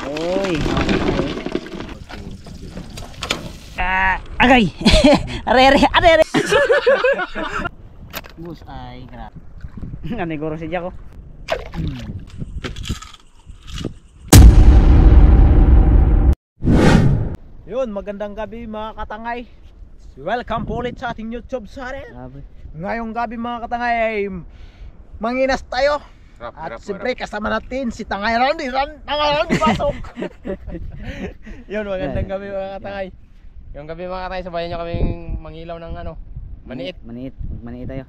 Uy. Agay. Are. Bus ay grabe. Naniguro si Jaco. Yun, magandang gabi mga katangay. Welcome po ulit sa ating YouTube channel. Ngayong gabi mga katangay ay manginas tayo. At siyempre kasama natin si Tangay Randy. Tangay Randy pasok. Yun, magandang gabi mga katangay. Yung gabi mga katay, sabayan nyo kaming mangilaw ng ano, maniit. Maniit tayo.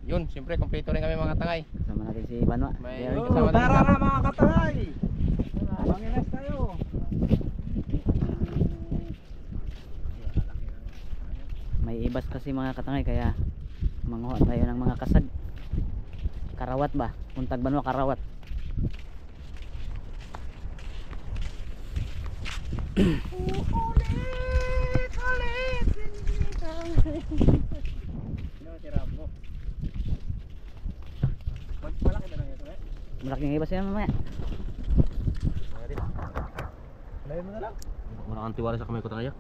Yun, siyempre kompleto rin kami mga katangay. Kasama natin si Banwa. May Yun, kasama din tara sa- na mga katangay. Manginas tayo. May ibas kasi mga katangay kaya manguha tayo ng mga kasag. Karawat ba? Puntag Banwa karawat. Malaking ibas yan mamaya. Layan mo na lang. Wala kang tiwala sa kamay ko tangaya.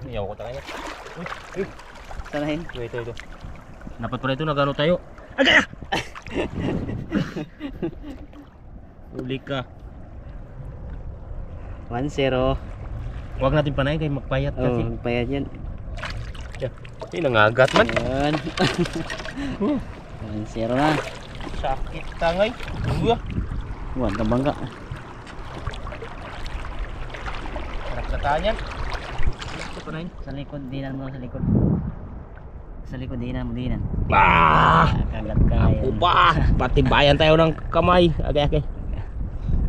Iyaw ko tangaya. Sanahin. Ito. Dapat pala ito, nagano tayo. Uli ka. 1-0. Huwag natin panayin kayo magpayat kasi. Oh, payad yan. Ay, nangagat man. Yan. 1-0 na. Sakit tangay. Uwa. Buwan ka bangga. Sarap sa tanyan. Ito panayin. Sa likod, dinan mo sa likod. Sa likod, dinan mo, dinan. Bah! Kagat ka ngayon. Upa! Patibayan tayo ng kamay. Okay.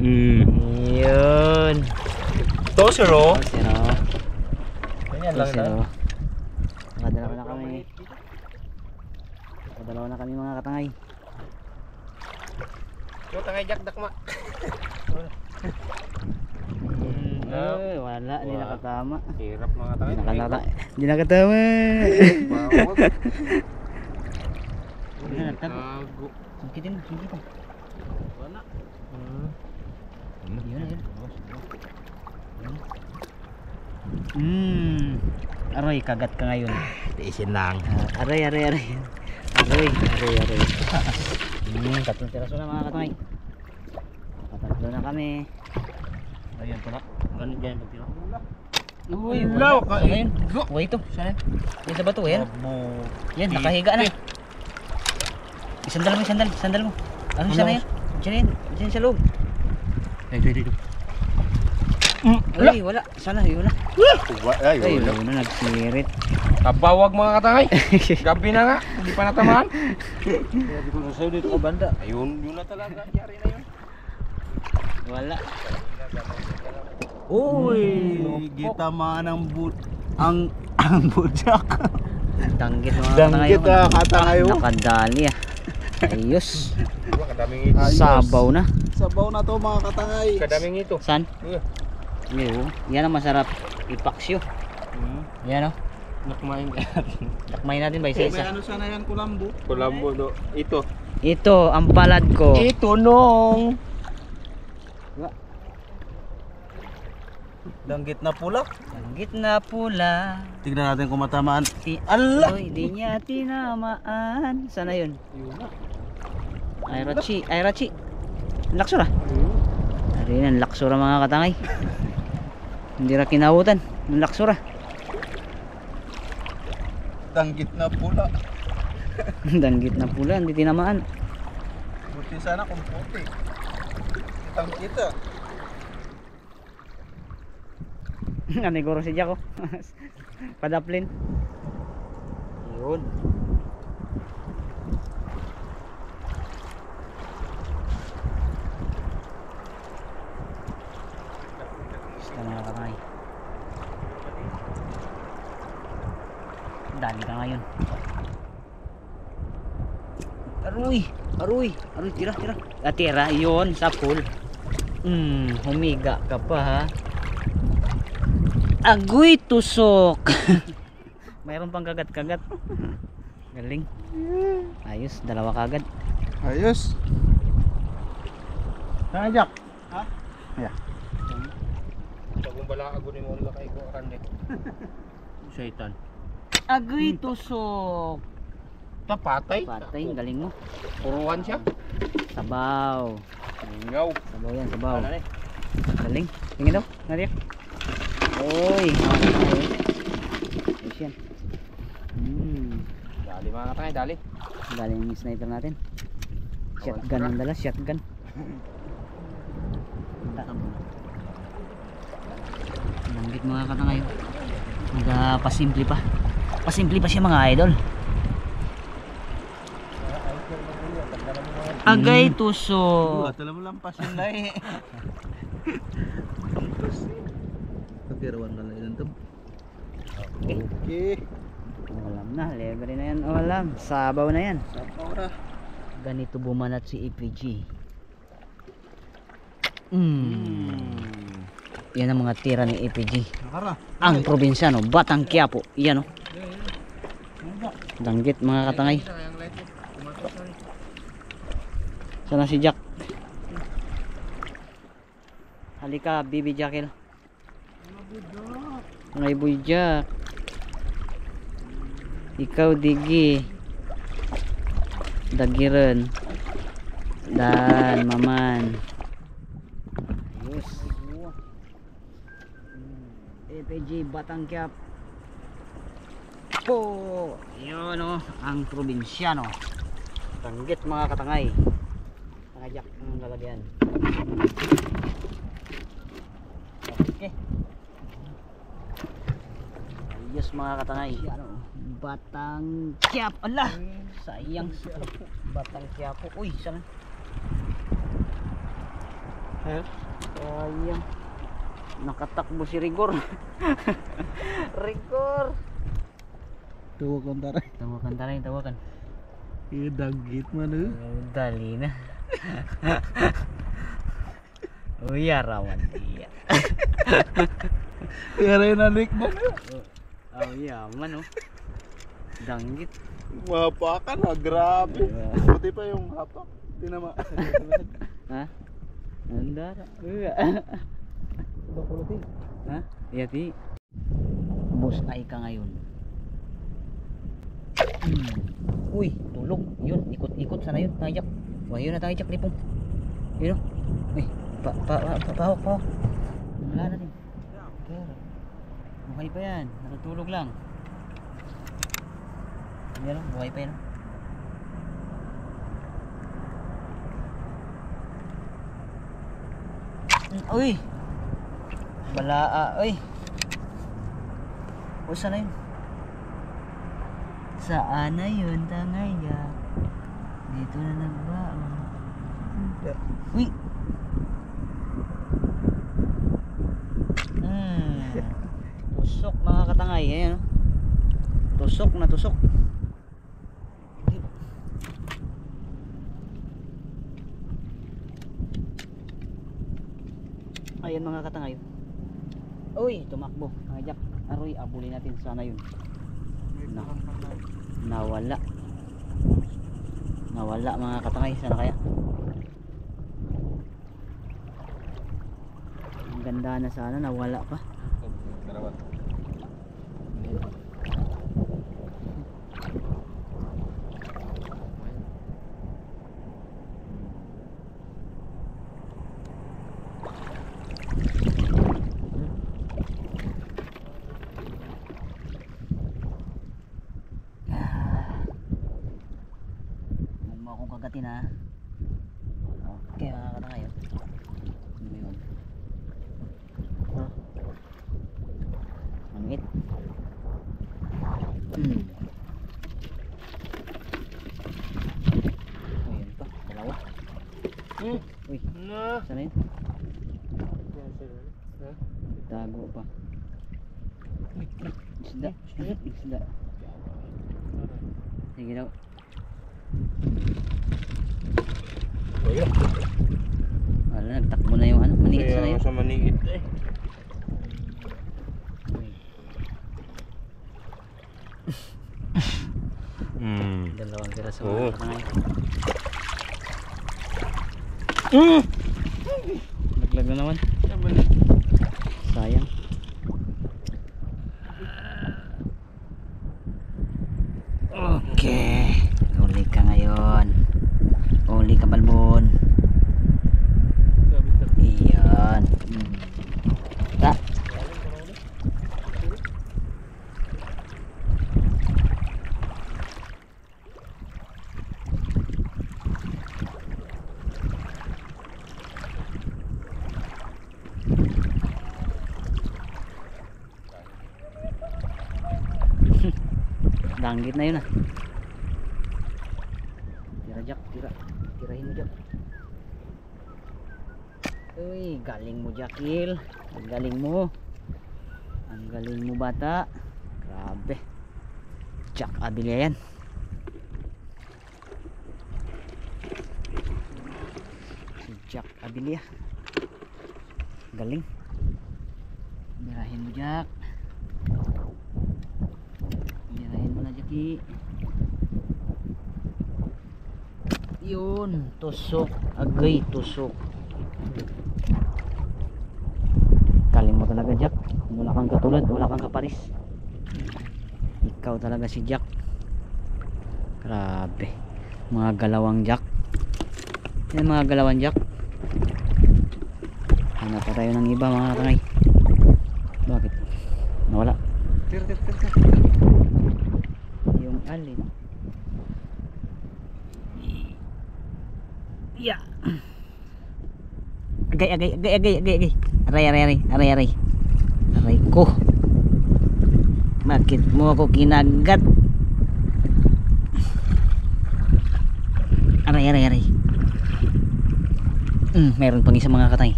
Yun. 2-0. 2-0. Ganyan lang na. 2-0. Nakadalawa na kami. Nakadalawa na kami mga katangay. Yo, tangay Jack dakma. Ay, wala, hindi nakatama. Hirap mga tangay. Hindi nakatama. Bawag. Hindi nakatama. Gago. Sungkitin. Wala. Yun. Aroy, kagat ka ngayon. Tiisin lang. Aray. Tatlong piraso na mga katangay. Nakatatlo na kami. Ayan pala. Ganyan pagtira. Uy, Wala, kain. Uy, ito. Saan? Yan sa bato, yan. Yan, nakahiga na. Sandal mo. Ano siya na yan? Diyan sa loob. Dito. Uy, wala. Sana, wala. Ay, Ay, wala na, nagsirit. kabawag mga katangay. Gabi na nga. Hindi pa natamaan. Sabi ko na sa'yo dito ka banda. Ayun, yun na talaga. Yari na yun. Wala. Uy, gitama ng ang budyak. Danggit mga Danggit katangay. katangay. Nakadali ah. Ayos. Kadaming ito. Ayos. Sabaw na. Sabaw na to mga katangay. Kadaming ito. San? Yo, yan ang masarap ipaksyo. Yan oh. Nakmain ka. Takmay natin ba May isa-isa? ano sana yan, kulambo? Kulambo no. Ito. Ito ang palad ko. Ito nong. Danggit na pula. Danggit na pula. Tignan natin kung matamaan. Allah! Uy, di niya tinamaan. Sana yun? Ay Rachi. Laksura. Ari yan, laksura mga katangay. Hindi ra kinabutan. Ng laksura. Danggit na pula. Danggit na pula, hindi tinamaan. Buti sana kung puti. Kitang kita. Naniguro si Jaco. Padaplin. Yun. Basta mga katangay. Dali ka ngayon. Aruy, tira. Tira, yun, sa pool. Humiga ka pa ha. Agoy tusok. Mayroon pang kagat-kagat. Galing. Ayos, dalawa kagad. Ayos. Jack. Ha? Yeah. Bagong bala ako ni mo kay ko rande. Satan. Agoy tusok. Tapatay. Patay, galing mo. Puruhan siya. Sabaw. Ngaw. Sabaw yan, sabaw. Ano ni? Galing. Tingin daw, nariyak. Uy, ayos yan. Dali mga katangay, dali. Galing yung sniper natin. Shotgun ang dala, shotgun. Langgit mga katangay. Pasimple pa. Pasimple pa siya mga idol. Agay tuso. Alam mo lang pasin na eh. Pagkirawan na lang ilan to. Okay. Ulam na, libre na yan. Ulam, sabaw na yan. Sabaw na. Ganito bumanat si EPG. Yan ang mga tira ni EPG. Nakara. Ang probinsyano, Batang Quiapo. Yan o. Danggit mga katangay. Sana si Jack? Halika, Bibi Jackil. Ngay Boy Jack. Ikaw Digi. Dagiren. Dan Maman. Ayos. EPG Batang Quiapo. Yun o, ang probinsyano. Danggit mga katangay. Jack ang lalagyan. Okay. Ayos mga katangay. Batang Quiapo. Ala! Sayang. Batang Quiapo. Uy, sana. Sayang. Nakatakbo si Rigor. Rigor. Tawakan taray. Tawakan taray, tawakan. Dagit mana? Dali na. Uy, arawan dia. Yara yung nanik mo. Oh, yaman oh. Danggit. Mapakan ha, grabe. Buti pa yung hapak. Tinama. Ha? Nandara. Ha? Yati. Boss ay ka ngayon. Uy, tulog. Yun, ikot-ikot sana yun. Tajak. Wah, yun na tajak ni Pong. Yun o. Uy, pahawak. Wala na rin. Pero, buhay pa yan. Natutulog lang. Yan o, buhay pa yan o. Uy! Balaa, uy! O, saan na yun? Saan na yun, tangaya? Dito na nagbaon. Uy! Tusok mga katangay. Ayan o. Tusok na tusok. Ayan mga katangay. Uy, tumakbo. Mga Jack, aroy, abulin natin. Sana yun. Nawala. Nawala mga katangay. Sana kaya? Ang ganda na sana. Nawala pa. Huwag mo akong kagatin ha. Okay mga katangay. Ano yun? Mangit. Ayun pa, dalawa. Uy, sana yun? Tago pa. Isda. Isda. Sige daw. Wala, nagtakbo na yung ano, maniit sana yun. Sa maniit eh. Dalawang piraso Oo. mga katangay. nalaglag na naman. Sayang. Okay, uli ka ngayon. Uli ka, Balbon. Iyan. Ta. Danggit na yun ah. Tira Jack, tira. Tirahin mo Jack. Uy, galing mo Jackil. Ang galing mo. Ang galing mo bata. Grabe. Jack Abilia yan. Si Jack Abilia. Galing. Tirahin mo Jack. Tirahin mo na Jackie. Yun, tusok. Agay, tusok. Kaling mo talaga Jack. Wala kang katulad, wala kang kaparis. Ikaw talaga si Jack. Grabe. Mga galawang Jack. Yan mga galawang Jack. Hanap pa tayo ng iba mga katangay. Bakit? Nawala. Tir. Yung alin. Ya. Agay. Aray. Aray ko. Bakit mo ako kinagat? Aray. Meron pang isa mga katay.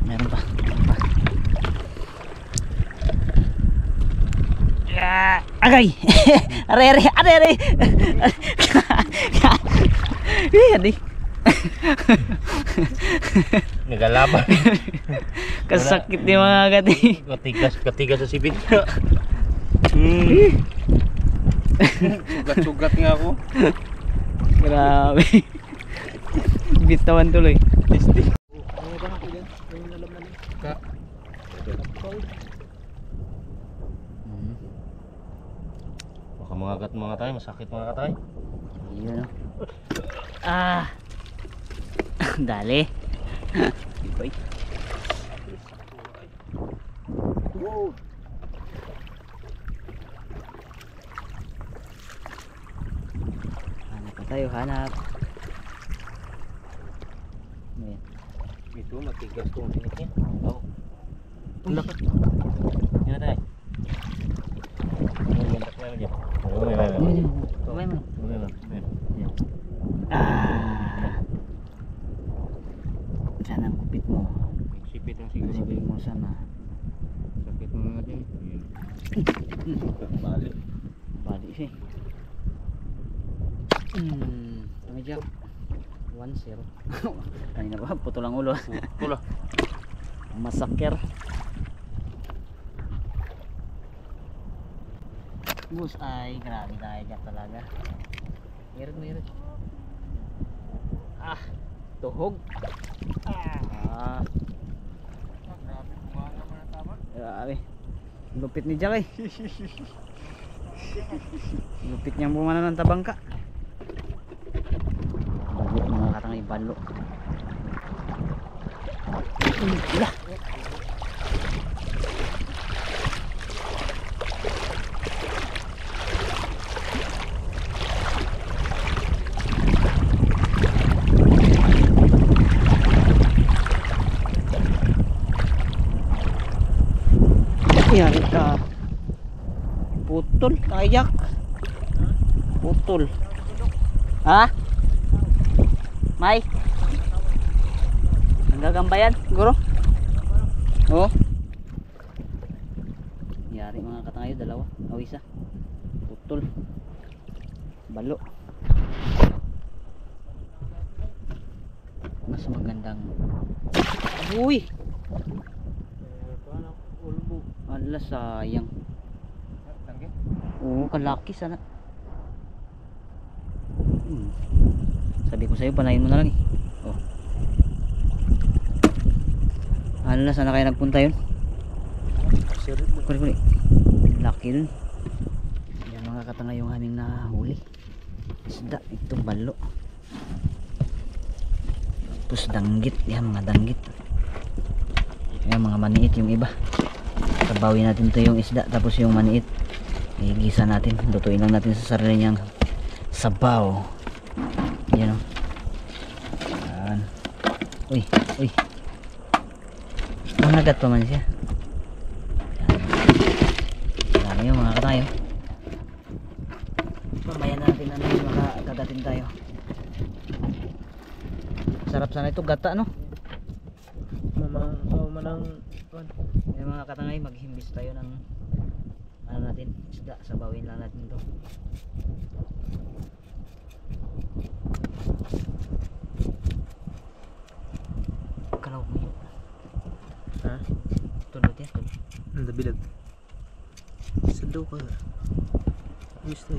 Meron pa. Agay. Aray. Adi. Nagalaban. Kasakit ni mga kati. Katigas sa sipit. Sugat nga ako. Grabe. Bitawan tuloy. Ka. Baka mga gat mga tayo, masakit mga katay. Yun o. Dali. Iboy. Hanap pa tayo, hanap. Ayan. Ito matigas tong sinit niya. Oo. Tulak. Yan tayo. Kumay mo. Saan ang kupit mo? Sipit ang siguro. Sipit mo sana. Sakit mo nga din. Balik. Balik siya. Kami Jack 1-0. Kanina ba? Putol ang ulo. Pula. Masaker. Bus ay grabe tayo Jack talaga. Meron. Tuhog. Grabe, kumanga mo na tama. Grabe. Lupit ni Jack eh. Lupit niyang bumana ng tabangka. Balo mga katangay, balo. Ila. Yari ka. Putol kayak. Putol. Ha? May? Nagagambayan guro? Oh. Yari mga katangayo, dalawa. O isa. Putol. Balo. Mas magandang. Uy. Ala sayang. Oo, kalaki sana. Sabi ko sa'yo, panayin mo na lang eh. Oh. Ano na, sana kayo nagpunta yun? Kuli. Laki dun. Yan mga katanga yung aming nahuli. Isda, itong balo. Tapos danggit. Yan mga danggit. Yan mga maniit yung iba. Sabawin natin to yung isda. Tapos yung maniit, igisa natin. Lutuin lang natin sa sarili niyang sabaw. Yan o. Yan. Uy. Managat pa man siya. Dami yung mga katayo. Mamaya natin ano yung makakagatin tayo. Sarap sana ito gata, no? Manang Yung mga katangay, maghimbis tayo ng ano natin, isda. Sabawin lang natin ito. Kalaw mo yun. ha? Tulot yan, tulot. Ang bilag. Sado ka. Gusto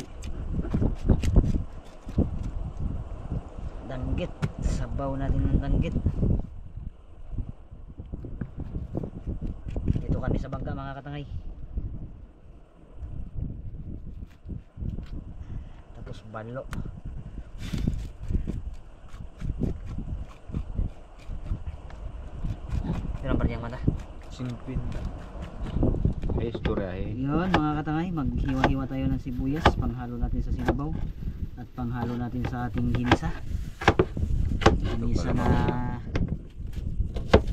Danggit. Sabaw natin ng danggit. Dito kami sa bangka mga katangay. Tapos balo. Pero ang parang mata. 50. Ay, istorya eh. Yun mga katangay, maghiwa-hiwa tayo ng sibuyas, panghalo natin sa sinabaw at panghalo natin sa ating ginisa. Ginisa na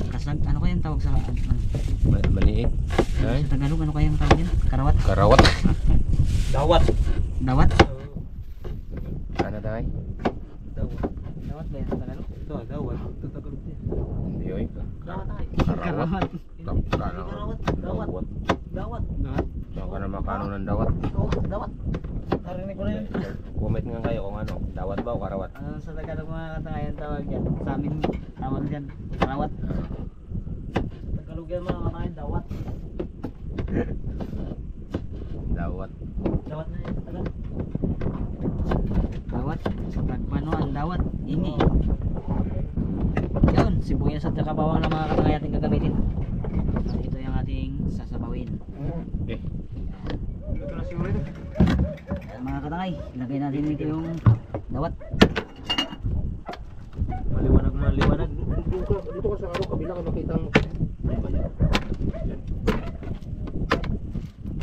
kasag, ano kayang tawag sa Maliit. Ay, sa Tagalog, ano kayang tawag yan? Karawat? karawat. Dawat. Dawat? Ano tayo? Dawat. Dawat ba yan sa Tagalog? Dawat. Tatagalog din. Hindi oy. Dawat ay. Karawat. Takano. Karawat. Dawat. Dawat. Saan ka na makano ng dawat? Oo, dawat. Narinig ko na yun. Comment nga kayo kung ano. Dawat ba o karawat? Ano sa Tagalog mga katangay ang tawag yan? Sa amin, tawag dyan, karawat. Tagalog yan mga katangay, dawat. Dawat. Dawat na yan, Tagalog. Dawat, sa tagpano ang dawat, ini. Yun, sibuyas at saka bawang na mga katangay ating gagamitin. At ito yung ating sasabawin. Eh, Ito na siguro ito. Yan mga katangay, ilagay natin dito yung dawat. Maliwanag. dito ka sa araw kabila ka makita mo.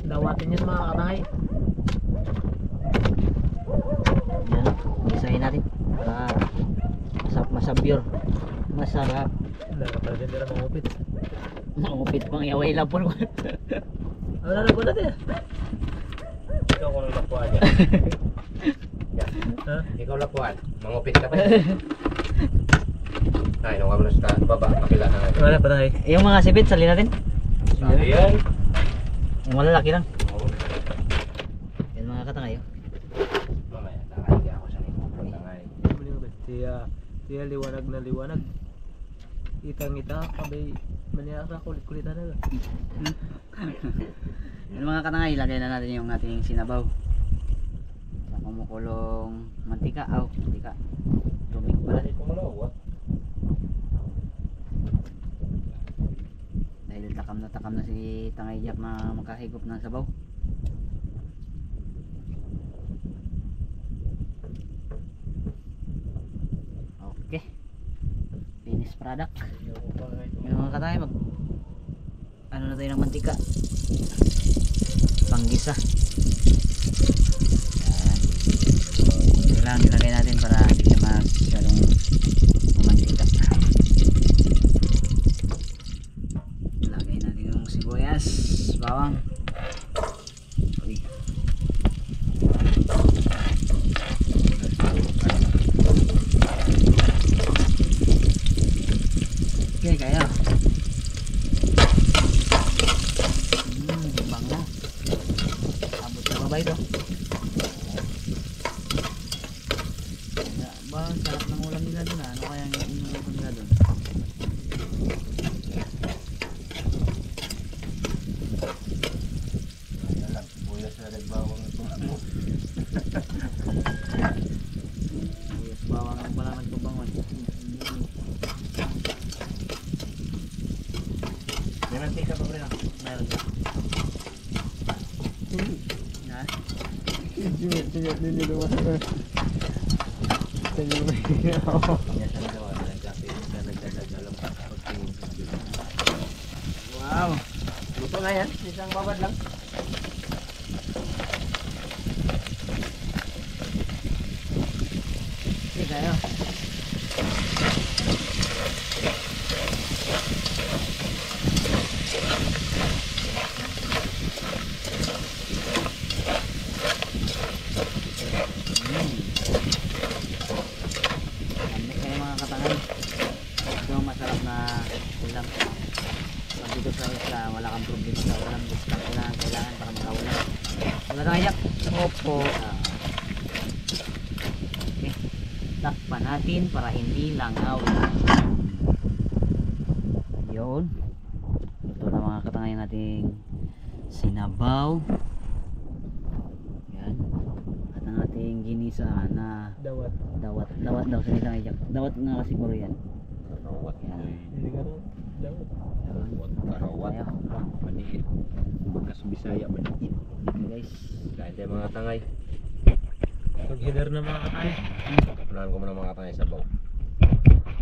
Dawatin yan mga katangay. Yan, isahin natin para masabyur. Masarap. Pala din nila mangupit. Maupit pang yaway lapon. Ano na nagpunta din? Ikaw kung ano lapuan yan. Ha? Ikaw lapuan. Mangupit ka pa. Ay, nung kami sa baba, makila na nga. Wala pa tayo. Yung mga sipit, sali natin. Sabi yan. Yung malalaki lang. Oo. Yan mga katangay. Mamaya, nakaiga ako sa nito. Tangay. Siya liwanag na liwanag. Itang-ita kabay maniyaka kulit-kulitan na. Yan mga katangay, ilagay na natin yung ating sinabaw. Sa kumukulong mantika. Mantika. Tubig pala. Dahil takam na si Tangay Jack na makahigop ng sabaw. Okay. Finished product. Yung mga katay, ano na tayo ng mantika. Panggisa. Yan. Ito lang nilagay natin para hindi siya masyadong mantika. Lagay natin yung sibuyas, bawang. Uy. Okay, kaya. Bango. Abot na ba ito? Ba, sarap ng ulam nila dun. Ano mantika pa rin. Meron ka. Ha? Sinyat ninyo naman. Sinyat naman. Yan sa gawa na nagkape ka nagdadalam pa pagtingin sa video. Wow. Luto na yan. Isang babad lang. Sige tayo. Lamig kayo mga katangan. Ito ang masarap na ulam. Pag dito sa isla, wala kang problema sa ulam. Discount na kailangan para makaulam. Wala na kayak? Opo. Okay. Takpan natin para hindi langaw. Yun. Ito na mga katangan nating sinabaw. Yan. At ang ating ginisa na Dawat. dawat daw sa isang iyak. Dawat nga kasi siguro yan. Karawat. Yan. Hindi ka rin. Dawat. Karawat. Tayo. Maniit. Bagas Bisaya maniit. Okay guys. Kain tayo mga tangay. Pag-header na mga katay. Punahan ko muna mga tangay sa baw.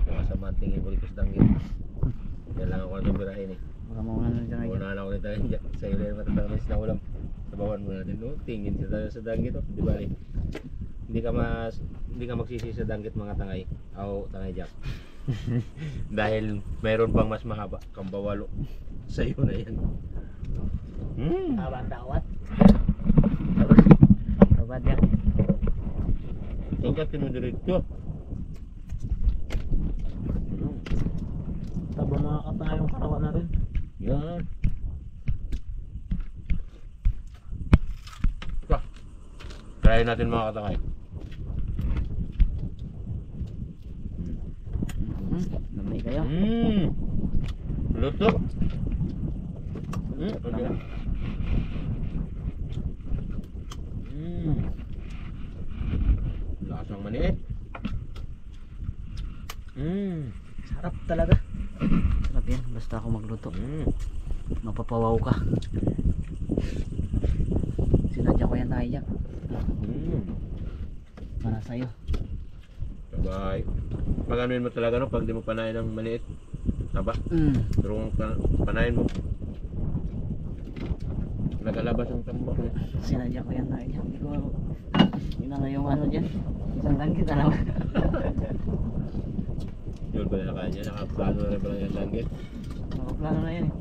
Kung sa mantingin ko dito sa danggit. Kailangan ko na itong birahin eh. Baka mauna na dyan ngayon. Unahan ako nito sa ilo yung matatangay na ulam. Sabawan muna natin. No? Tingin sa danggit. Oh. Di ba rin? Hindi ka magsisi sa danggit mga tangay. O tangay Jack. Dahil mayroon pang mas mahaba kang bawalo. Sa iyo na yan. Abang dawat. Dawat yan. Tingkat tinudiretso. Taba mga katay yung karawa na rin. Yan. Try natin mga katangay. Lamay kayo. Luto. Okay. Lasang maniit. Sarap talaga. Sarap yan. Basta ako magluto. Mapapawaw ka. Sinadya ko yan tayo dyan. Para sa'yo. Sabay. Pag anuin mo talaga no, pag di mo panayin ng maliit. Taba. Pero kung panayin mo, nagalabas ang tambak niya. Sinadya ko yan tayo dyan. Hindi ko yun na yung ano dyan. Isang langgit na naman. Yun ba na kanya? Nakaplano na rin pala yung langgit. Nakaplano na yan eh.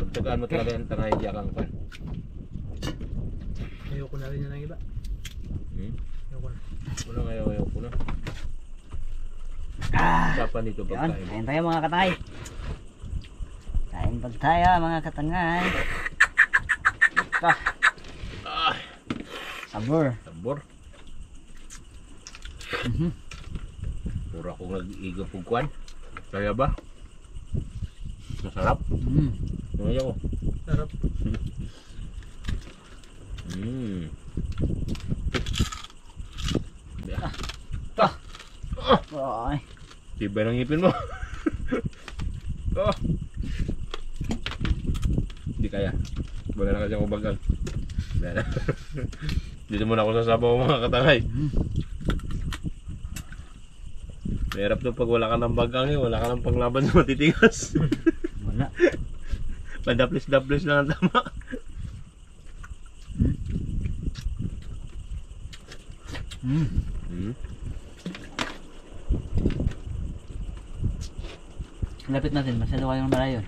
Pagtagaan mo talaga yung tangay diya kang pan. Ayoko na rin yan ng iba. Ayoko na. Wala nga ayaw ko na. Usapan dito Yan. pagkain. Kain tayo mga katay. Kain pag tayo mga katangay. Ito. Sabor. Sabor. Pura akong nag-iga pugkuan. Kaya ba? Masarap. Ngayon ko. Sarap. Ay. Tibay ng ngipin mo. Hindi kaya. Wala na kasi akong bagal. Dito muna ako sasabaw mga katangay. Mahirap to pag wala ka ng bagang eh. Wala ka ng panglaban sa matitigas. Wala. Padaplis-daplis lang ang tama. Lapit natin. Masyado kayong malayo.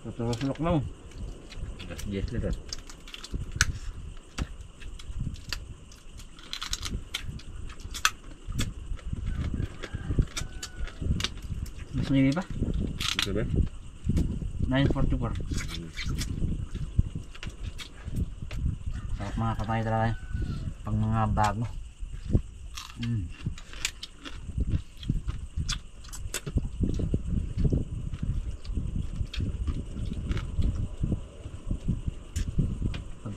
Tutulog-tulog lang. Yes, lihat. Gusto niyo pa? Ito ba? 9.44. Sarap mga katay talaga. Pag mga bago.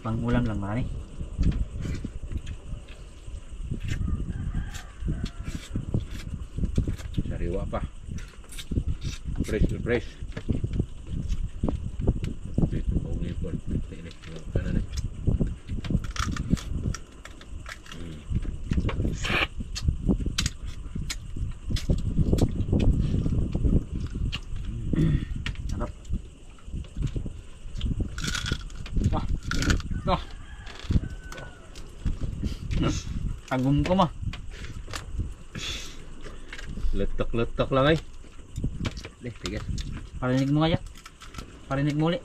Pang ulam lang marami. Sariwa pa. Fresh na fresh. Dito ko ngipon. Tinik mo kanan eh. Sarap. Wah. Wah. Agum ko mah. Letak-letak lang ay. Deh, tigas. Parinig mo nga, Jack. Parinig mo ulit.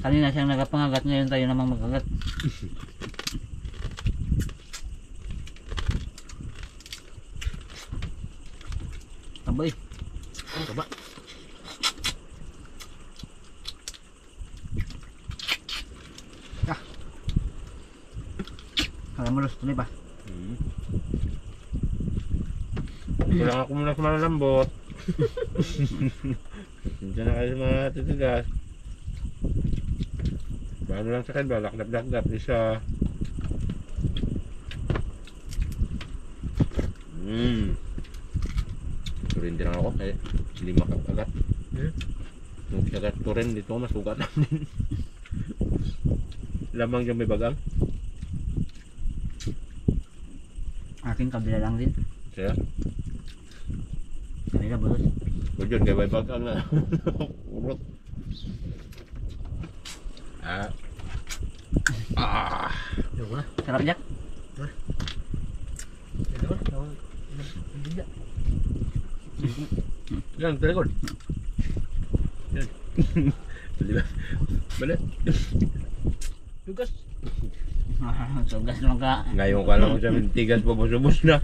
Kanina siyang nagapangagat, ngayon tayo namang magagat. Abay. Coba. Kaya mo lusto ba? Kulang ako muna sa malalambot. Diyan na kayo sa mga titigas. Paano lang sa kanila, lakdap-lakdap isa. Turin din ako kaya 5 kagat. Nung kagat turin dito masugat din. Lamang dyan may bagang. Aking kabila lang din. Kaya, Kabila bulos. kung dyan kaya may bagang na. Urot. Sarap, Jack. Yan, telepon. Yan. Diba? Balik. Tugas. Sugas naman ka. Ngayon ka lang sa tigas pabos-ubos na.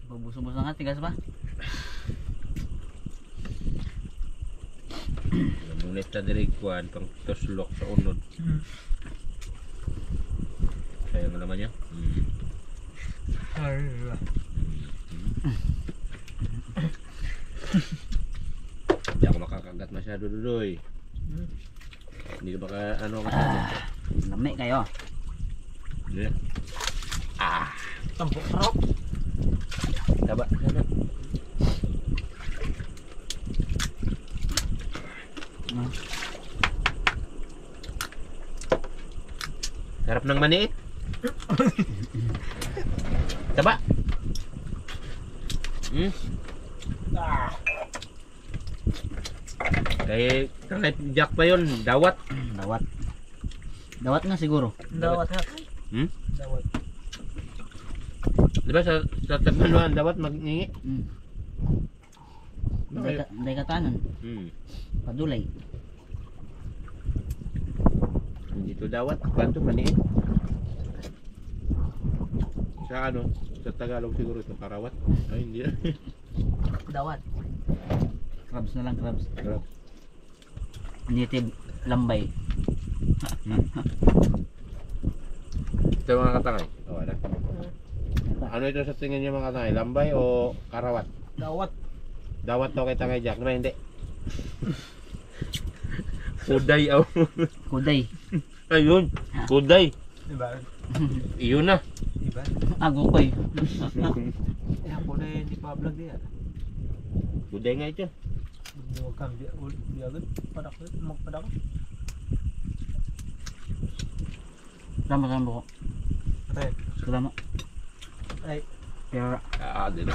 Pabusubos na nga, tigas pa. Ngunit na dirigkuhan pang toslok sa unod. Sayang mo naman yan. Hindi ako makakagat masyado, Dudoy. Hindi ka baka ano ang Lami kayo. Hindi. Tampok sarap. Taba. Sana. Sarap ng mani. Taba. Kay Jack pa yun, dawat. Dawat. Dawat nga siguro. Dawat ha. Dawat. Di ba sa tagmanuan, dawat magningi? Day katanan. Padulay. Dito dawat, kanto mani. Sa ano, sa Tagalog siguro ito, karawat. Ay, hindi. Dawat. Crabs na lang, crabs. Crabs. Native lambay. Ito mga katangay. O, ano? Ano ito sa tingin niyo mga katangay? Lambay o karawat? Dawat. Dawat daw kay tangay Jack. Naman hindi. Kuday aw. Kuday. Ayun. Kuday. Diba? Iyon na. Diba? Agukoy. Ako na hindi pa vlog niya. Kuday nga ito. Huwag kang biyagan. Padak. Magpadak. Salamat ang buko. Ay. Salamat. Ay. Pero Di na.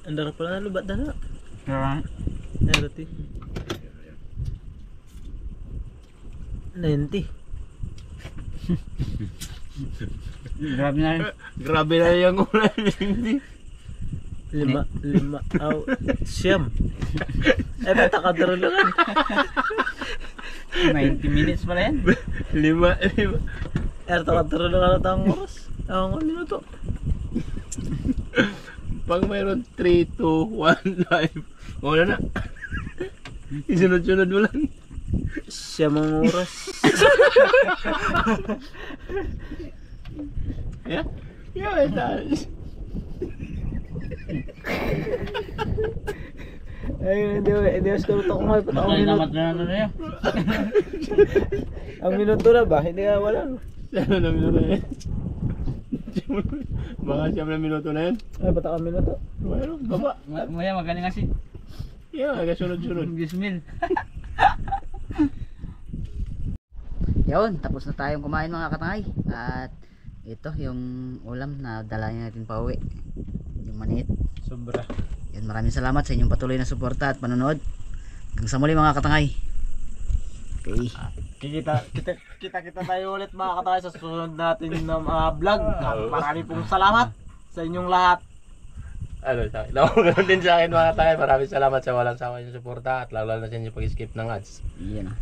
Andar pala na lubat na. pero Nerti. 90. grabe na rin. Grabe na yung ulan. Lima. Siyam. Bata ka lang. 90 minutes pala yan. Lima. Bata ka lang ang oras. Ang ano to? Pag mayroon 3, 2, 1, live. Wala na. Isunod-sunod mo lang. Siyam ang oras. Ya. Ya, estás. Ay, hindi mas karuto ko ngayon. Ang minuto. Ang minuto na ba? Hindi nga wala. No? Ano na minuto na yan? Baka siyam na minuto na yan. Ay, ba't ang minuto? Bueno, baba. Maya magaling kasi. Yeah, sunod-sunod. Gismil. Yun, tapos na tayong kumain mga katangay. At ito yung ulam na dala natin pa uwi. Yung maniit. Sobra. Yan, maraming salamat sa inyong patuloy na suporta at panonood. Hanggang sa muli mga katangay. Okay. Kita tayo ulit mga katangay sa susunod natin na vlog. Maraming pong salamat sa inyong lahat. Ano sa akin? Ganoon din sa akin mga tayo. Maraming salamat sa walang sawa yung suporta at lalo na sa inyo pag-skip ng ads. Yan.